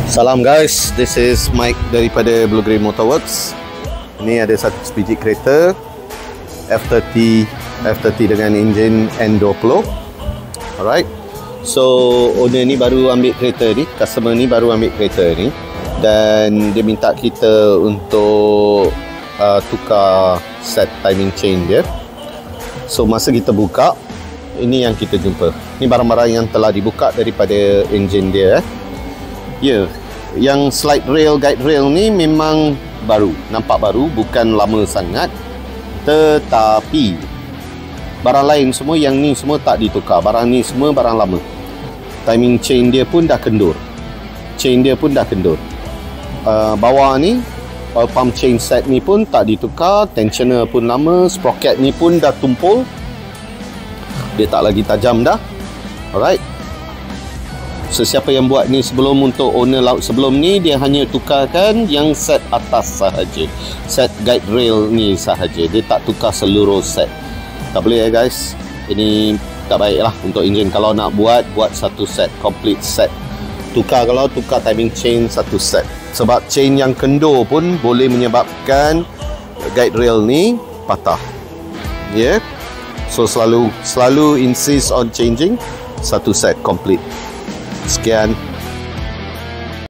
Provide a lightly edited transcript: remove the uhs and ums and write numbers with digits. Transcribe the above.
Salam guys, this is Mike daripada Blue Green Motorworks. Ini ada satu sebiji kereta F30 dengan enjin N20. Alright. So owner ni baru ambil kereta ni, customer ni baru ambil kereta ni, dan dia minta kita untuk tukar set timing chain dia. So masa kita buka, ini yang kita jumpa. Ini barang-barang yang telah dibuka daripada enjin dia. Ya, yang slide rail, guide rail ni memang baru, nampak baru, bukan lama sangat. Tetapi barang lain semua, yang ni semua tak ditukar. Barang ni semua barang lama. Timing chain dia pun dah kendur. Bawah ni oil pump chain set ni pun tak ditukar. Tensioner pun lama. Sprocket ni pun dah tumpul. Dia tak lagi tajam dah. Alright. Sesiapa yang buat ni sebelum, untuk owner laut sebelum ni, dia hanya tukarkan yang set atas sahaja, set guide rail ni sahaja. Dia tak tukar seluruh set. Tak boleh guys, ini tak baik lah untuk enjin. Kalau nak buat satu set, complete set. Kalau tukar timing chain satu set, sebab chain yang kendur pun boleh menyebabkan guide rail ni patah. Yeah. So selalu insist on changing satu set complete. Sekian.